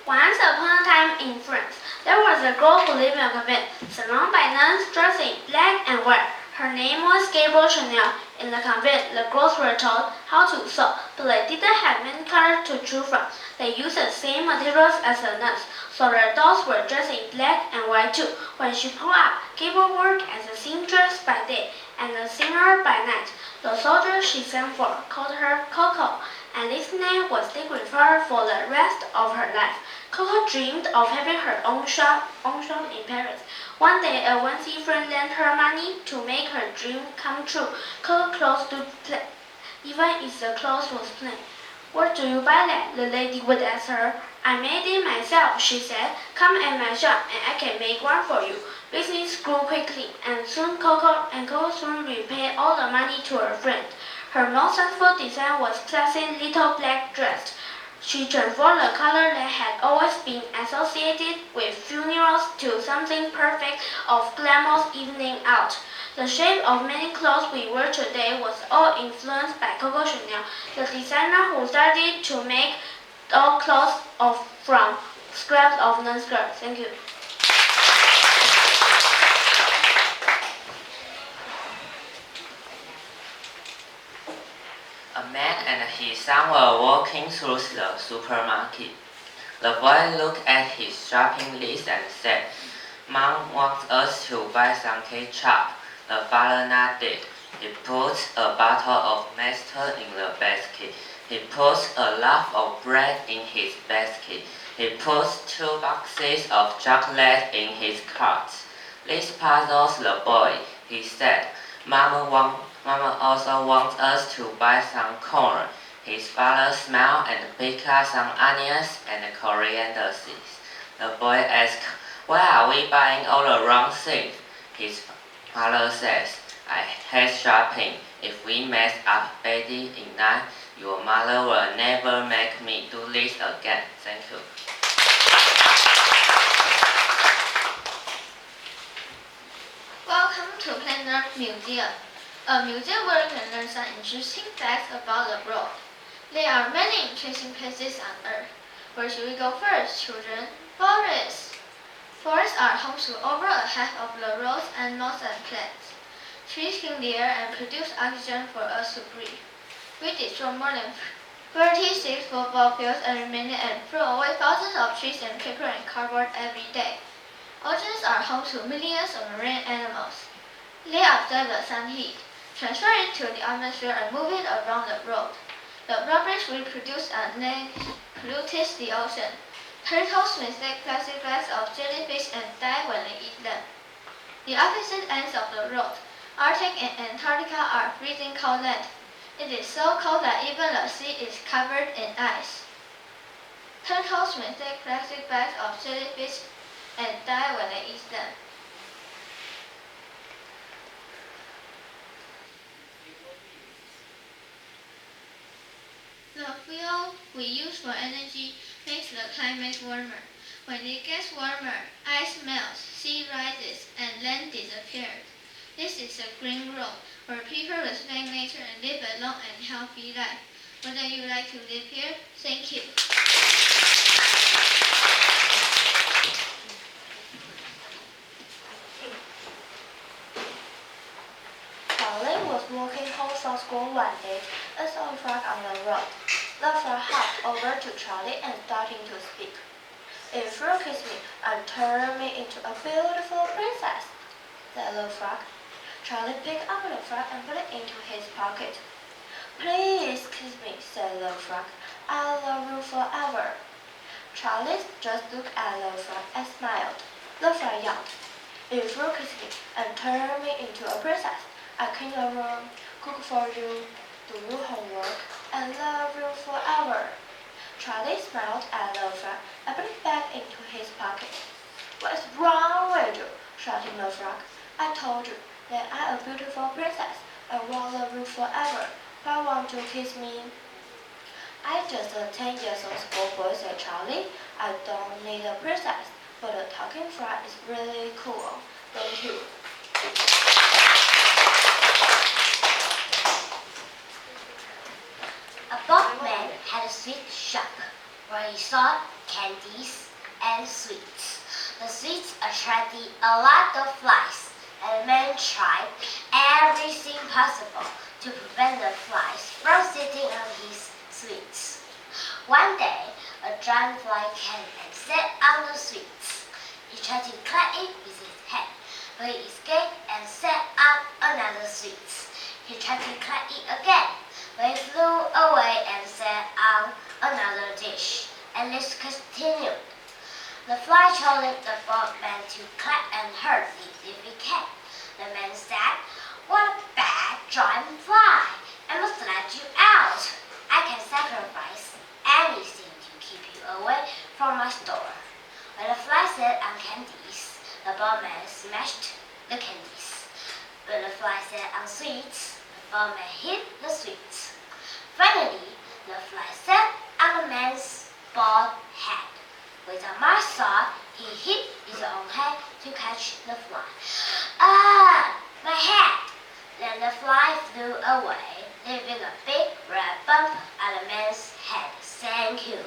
Once upon a time in France, there was a girl who lived in a convent, surrounded by nuns dressed in black and white. Her name was Gabriel Chanel. In the convent, the girls were taught how to sew, but they didn't have many colors to choose from. They used the same materials as the nuns, so their dolls were dressed in black and white too. When she grew up, Gabriel worked as a seamstress by day and a singer by night. The soldier she sang for called her Coco, and this name would stick with her for the rest of her life. Coco dreamed of having her own shop in Paris. One day, a wealthy friend lent her money to make her dream come true. Coco's clothes stood plain, even if the clothes was plain. "Where do you buy that?" the lady would ask her. "I made it myself," she said. "Come at my shop, and I can make one for you." Business grew quickly, and Coco soon repaid all the money to her friend. Her most successful design was classic little black dress. She transformed the color that had always been associated with funerals to something perfect of glamorous evening out. The shape of many clothes we wear today was all influenced by Coco Chanel, the designer who started to make all clothes from scraps of nun skirts. Thank you. A man and his son were walking through the supermarket. The boy looked at his shopping list and said, "Mom wants us to buy some ketchup." The father nodded. He put a bottle of mustard in the basket. He put a loaf of bread in his basket. He put 2 boxes of chocolate in his cart. "This puzzles the boy," he said. Mama also wants us to buy some corn." His father smiled and picked up some onions and coriander seeds. The boy asked, "Why are we buying all the wrong things?" His father says, "I hate shopping. If we mess up badly in life, your mother will never make me do this again." Thank you. Welcome to Planet Museum, a museum where you can learn some interesting facts about the world. There are many interesting places on Earth. Where should we go first, children? Forests. Forests are home to over a half of the world's animals and plants. Trees clean the air and produce oxygen for us to breathe. We destroy more than 36 football fields every minute and throw away thousands of trees and paper and cardboard every day. Oceans are home to millions of marine animals. They absorb the sun heat, transfer it to the atmosphere, and move it around the world. The rubbish we produce and then pollutes the ocean. Turtles mistake plastic bags of jellyfish and die when they eat them. The opposite ends of the world, Arctic and Antarctica, are freezing cold land. It is so cold that even the sea is covered in ice. Turtles mistake plastic bags of jellyfish and die when they eat them. The fuel we use for energy makes the climate warmer. When it gets warmer, ice melts, sea rises, and land disappears. This is a green world where people respect nature and live a long and healthy life. Whether you like to live here, thank you. Charlie was walking home from school one day and saw a frog on the road. The frog hopped over to Charlie and started to speak. "If you kiss me and turn me into a beautiful princess," said the frog. Charlie picked up the frog and put it into his pocket. "Please kiss me," said the frog. "I love you forever." Charlie just looked at the frog and smiled. The frog yelled, "If you kiss me and turn me into a princess, I clean the room, cook for you, do your homework, and love you forever." Charlie smiled at the frog and put it back into his pocket. "What's wrong with you?" shouted the frog. "I told you that I'm a beautiful princess and will love you forever. Why won't you kiss me?" "I'm just a 10 years old schoolboy," said Charlie. "I don't need a princess, but a talking frog is really cool. Thank you." A boatman had a sweet shop. where he saw candies and sweets. The sweets attracted a lot of flies, and the man tried everything possible to prevent the flies from sitting on his sweets. One day, a giant fly came and sat on the sweets. He tried to catch it with his head, but he escaped and sat on another sweet. He tried to catch it again, but it flew away and sat on another dish, and this continued. The fly told the boatman to clap and hurt it if he can. The man said, "What a bad giant fly! I must let you out. I can sacrifice anything to keep you away from my store." When the fly sat on candies, the boatman smashed the candies. When the fly sat on sweets, the boatman hid the sweets. Finally, the fly sat on the man's bald head. With a much thought, he hit his own head to catch the fly. "Ah, my head!" Then the fly flew away, leaving a big red bump on the man's head. Thank you.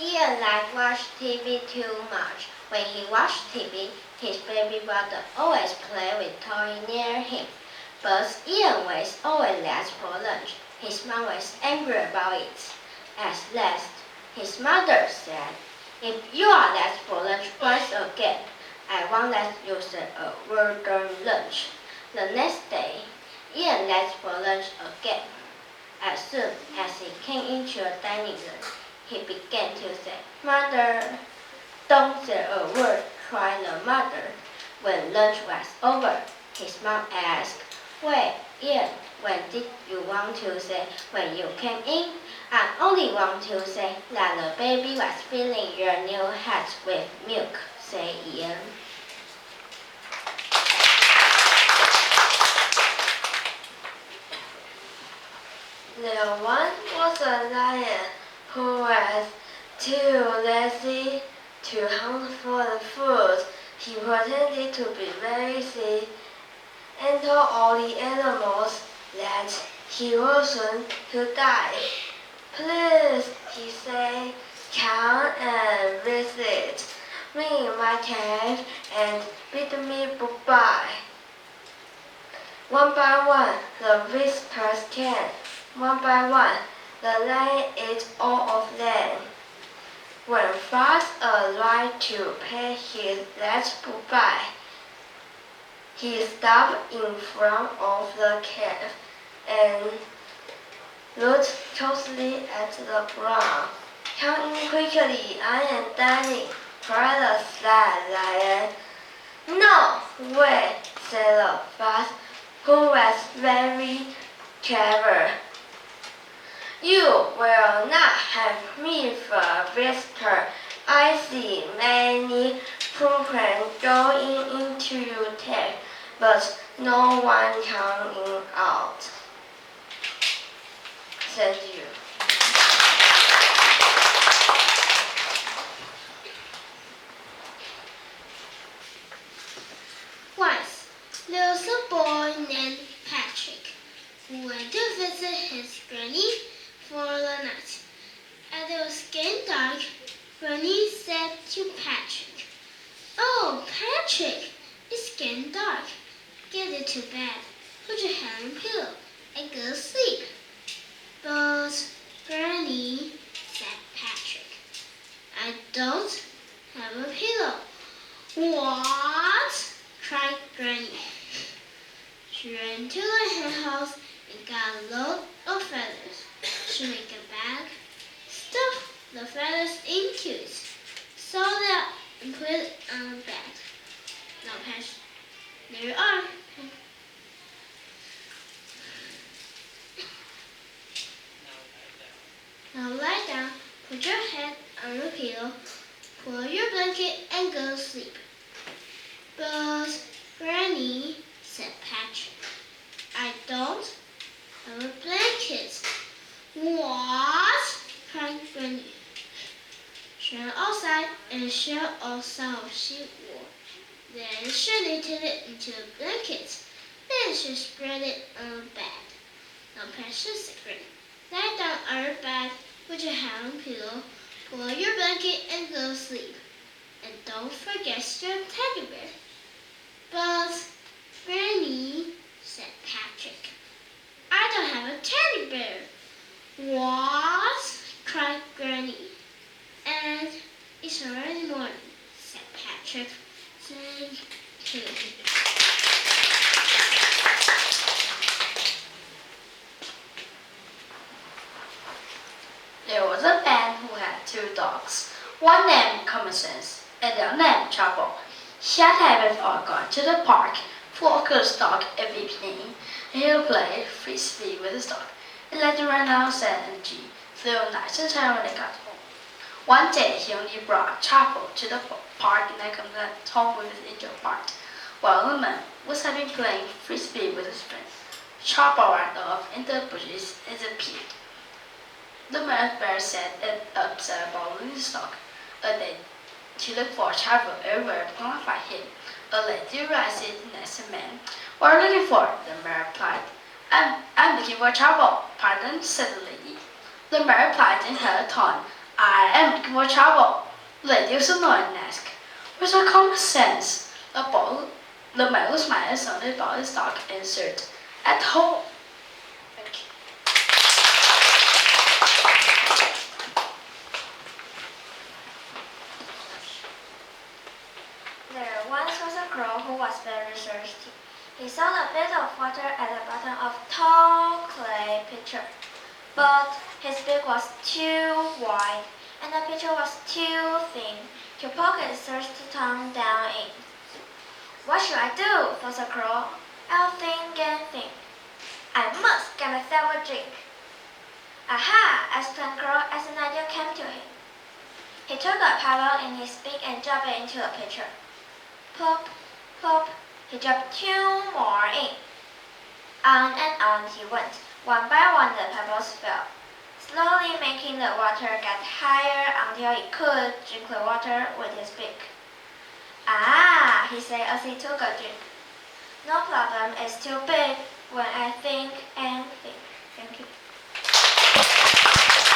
Ian liked watch TV too much. When he watched TV, his baby brother always played with toys near him. But Ian was always late for lunch. His mom was angry about it. At last, his mother said, "If you are late for lunch once again, I won't let you say a word during lunch." The next day, Ian late for lunch again. As soon as he came into the dining room, he began to say, "Mother." "Don't say a word," cried the mother. When lunch was over, his mom asked, "Wait, Ian, when did you want to say when you came in?" "I only want to say that the baby was filling your new hat with milk," said Ian. There once was a lion who was too lazy to hunt for the food. He pretended to be very sick and told all the animals that he was soon to die. "Please," he said, "come and visit me in my cave and bid me goodbye." One by one, the whispers came. One by one, the lion ate all of them. When Fox arrived to pay his last goodbye, he stopped in front of the cave and looked closely at the ground. "Come in quickly, I am dying," cried the sad lion. "No, wait," said the fox, who was very clever. "You will not have me for a visitor. I see many footprints going into your cave, but no one coming out." Thank you. Once, there was a boy named Patrick who went to visit his granny for the night. As it was getting dark, Granny said to Patrick, "Oh, Patrick, it's getting dark. Get into bed, put your head on a pillow, and go to sleep." "But, Granny," said Patrick, "I don't have a pillow." "What?" cried Granny. She ran to the hen house and got a load of feathers. She made a bag, stuffed the feathers into it, sewed it up, and put it on the bed. "Now, Patrick, there you are." "Now lie down, put your head on your pillow, pull your blanket, and go to sleep." "But, Granny," said Patrick, "I don't have a blanket." "What?" cried Granny. She ran outside and shelled off some of she wore. Then she knitted it into a blanket. Then Then she spread it on the bed. Now precious secret. Lie down on your bed with your head on pillow, pull out your blanket and go to sleep. And don't forget your teddy bear. But Granny, said Patrick, I don't have a teddy bear. What? Cried Granny. And it's already morning, said Patrick, saying too. There was a man who had 2 dogs, one named Common Sense and the other named Trouble. He had habit of going to the park to walk his dog every evening, and he would play frisbee with his dog and let him run outside and feel nice and tired when they got home. One day he only brought Trouble to the park and then come home with his injured part. While the man was having playing frisbee with his friends, Trouble ran off into the bushes and disappeared. The man bear said it upset about his dog. A day, she looked for Trouble everywhere but could not find him. A lady realized it next to man. What are you looking for? The man replied. I'm looking for Trouble. Pardon, said the lady. The man replied in her tone. I am looking for Trouble. The lady was annoyed and asked, where's your common sense? The man who smiled suddenly about his dog answered, at home. Thank you. There once was a crow who was very thirsty. He saw a bit of water at the bottom of a tall clay pitcher, but his beak was too wide and the pitcher was too thin to poke his thirsty tongue down in. What should I do? thought the crow. I'll think and think. I must get myself a drink. Aha! exclaimed the crow as an idea came to him. He took a pebble in his beak and dropped it into the pitcher. Plop, plop, he dropped 2 more in. On and on he went. One by one the pebbles fell, slowly making the water get higher until he could drink the water with his beak. Ah, he said as he took a drink. No problem, it's too big when I think and think. Thank you.